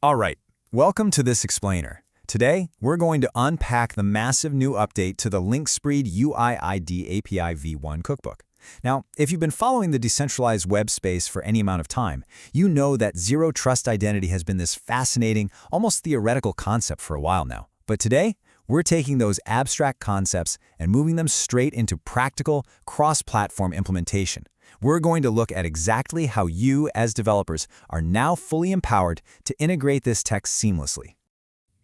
All right, welcome to this explainer. Today, we're going to unpack the massive new update to the Linkspreed UIID API v1 cookbook. Now, if you've been following the decentralized web space for any amount of time, you know that zero trust identity has been this fascinating, almost theoretical concept for a while now. But today, we're taking those abstract concepts and moving them straight into practical, cross-platform implementation. We're going to look at exactly how you, as developers, are now fully empowered to integrate this tech seamlessly.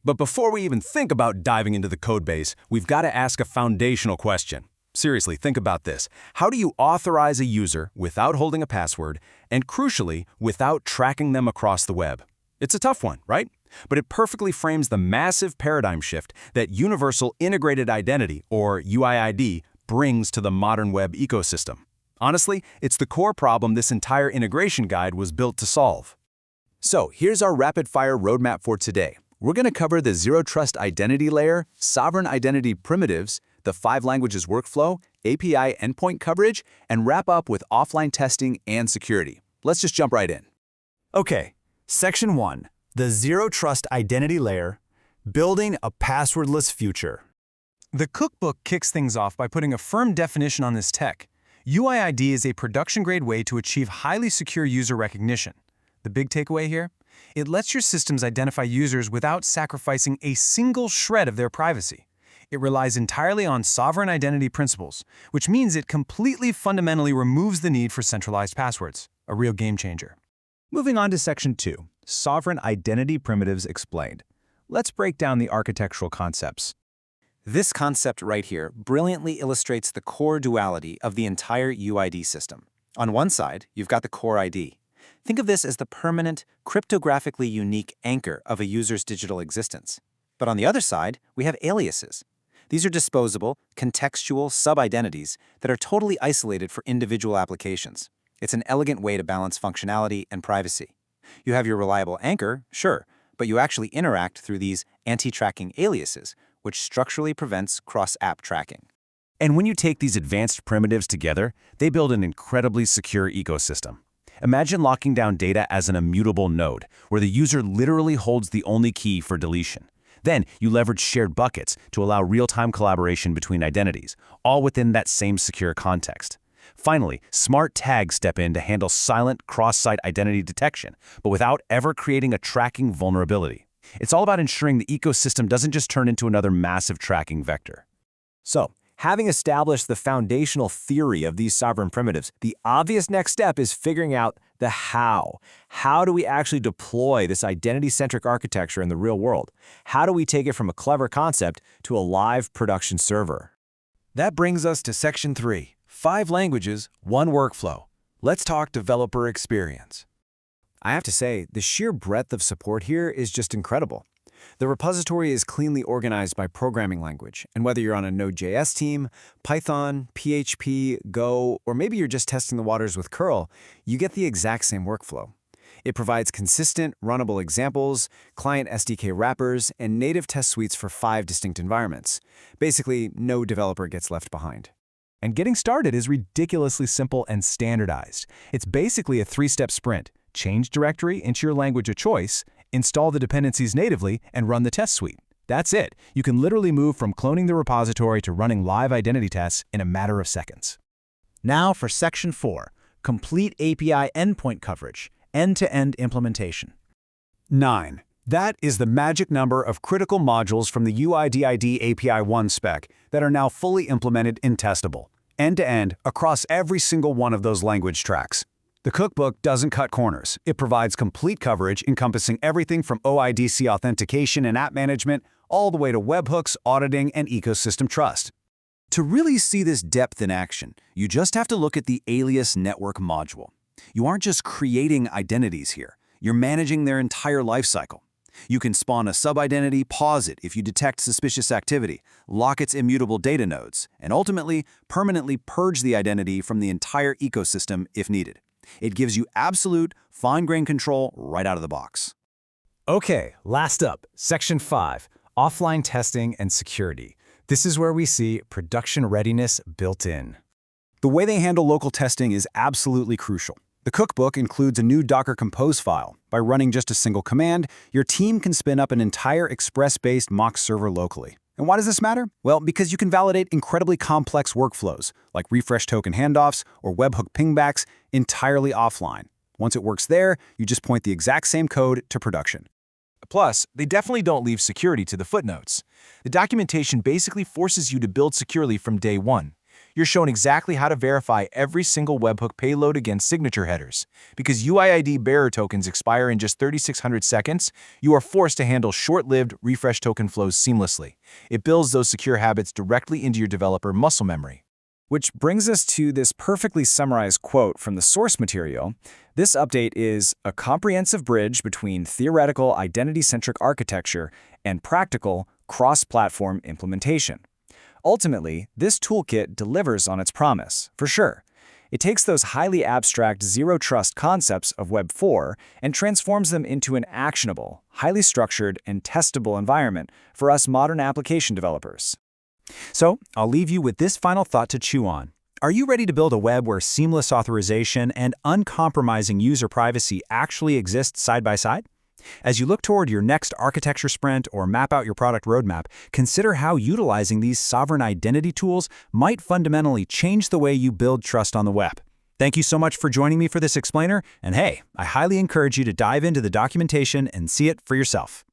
But before we even think about diving into the codebase, we've got to ask a foundational question. Seriously, think about this. How do you authorize a user without holding a password, and crucially, without tracking them across the web? It's a tough one, right? But it perfectly frames the massive paradigm shift that Universal Integrated Identity, or UIID, brings to the modern web ecosystem. Honestly, it's the core problem this entire integration guide was built to solve. So here's our rapid-fire roadmap for today. We're going to cover the Zero Trust Identity layer, sovereign identity primitives, the 5 languages workflow, API endpoint coverage, and wrap up with offline testing and security. Let's just jump right in. Okay, Section 1, the Zero Trust Identity layer, building a passwordless future. The cookbook kicks things off by putting a firm definition on this tech. UIID is a production-grade way to achieve highly secure user recognition. The big takeaway here? It lets your systems identify users without sacrificing a single shred of their privacy. It relies entirely on sovereign identity principles, which means it completely fundamentally removes the need for centralized passwords. A real game changer. Moving on to Section 2, sovereign identity primitives explained. Let's break down the architectural concepts. This concept right here brilliantly illustrates the core duality of the entire UID system. On one side, you've got the core ID. Think of this as the permanent, cryptographically unique anchor of a user's digital existence. But on the other side, we have aliases. These are disposable, contextual sub-identities that are totally isolated for individual applications. It's an elegant way to balance functionality and privacy. You have your reliable anchor, sure, but you actually interact through these anti-tracking aliases, which structurally prevents cross-app tracking. And when you take these advanced primitives together, they build an incredibly secure ecosystem. Imagine locking down data as an immutable node, where the user literally holds the only key for deletion. Then you leverage shared buckets to allow real-time collaboration between identities, all within that same secure context. Finally, smart tags step in to handle silent cross-site identity detection, but without ever creating a tracking vulnerability. It's all about ensuring the ecosystem doesn't just turn into another massive tracking vector. So, having established the foundational theory of these sovereign primitives, the obvious next step is figuring out the how. How do we actually deploy this identity-centric architecture in the real world? How do we take it from a clever concept to a live production server? That brings us to Section 3, 5 languages, 1 workflow. Let's talk developer experience. I have to say, the sheer breadth of support here is just incredible. The repository is cleanly organized by programming language, and whether you're on a Node.js team, Python, PHP, Go, or maybe you're just testing the waters with curl, you get the exact same workflow. It provides consistent, runnable examples, client SDK wrappers, and native test suites for 5 distinct environments. Basically, no developer gets left behind. And getting started is ridiculously simple and standardized. It's basically a 3-step sprint. Change directory into your language of choice, install the dependencies natively, and run the test suite. That's it. You can literally move from cloning the repository to running live identity tests in a matter of seconds. Now for Section 4, complete API endpoint coverage, end-to-end implementation. 9. That is the magic number of critical modules from the UIDID API 1 spec that are now fully implemented in testable, end-to-end across every single one of those language tracks. The cookbook doesn't cut corners. It provides complete coverage encompassing everything from OIDC authentication and app management all the way to webhooks, auditing, and ecosystem trust. To really see this depth in action, you just have to look at the alias network module. You aren't just creating identities here. You're managing their entire lifecycle. You can spawn a sub-identity, pause it if you detect suspicious activity, lock its immutable data nodes, and ultimately permanently purge the identity from the entire ecosystem if needed. It gives you absolute, fine-grained control right out of the box. Okay, last up, Section 5, offline testing and security. This is where we see production readiness built in. The way they handle local testing is absolutely crucial. The cookbook includes a new Docker Compose file. By running just a single command, your team can spin up an entire Express-based mock server locally. And why does this matter? Well, because you can validate incredibly complex workflows, like refresh token handoffs or webhook pingbacks, entirely offline. Once it works there, you just point the exact same code to production. Plus, they definitely don't leave security to the footnotes. The documentation basically forces you to build securely from day one. You're shown exactly how to verify every single webhook payload against signature headers. Because UIID bearer tokens expire in just 3,600 seconds, you are forced to handle short-lived refresh token flows seamlessly. It builds those secure habits directly into your developer muscle memory. Which brings us to this perfectly summarized quote from the source material. This update is a comprehensive bridge between theoretical identity-centric architecture and practical cross-platform implementation. Ultimately, this toolkit delivers on its promise, for sure. It takes those highly abstract zero-trust concepts of Web 4 and transforms them into an actionable, highly structured, and testable environment for us modern application developers. So, I'll leave you with this final thought to chew on. Are you ready to build a web where seamless authorization and uncompromising user privacy actually exist side by side? As you look toward your next architecture sprint or map out your product roadmap, consider how utilizing these sovereign identity tools might fundamentally change the way you build trust on the web. Thank you so much for joining me for this explainer, and hey, I highly encourage you to dive into the documentation and see it for yourself.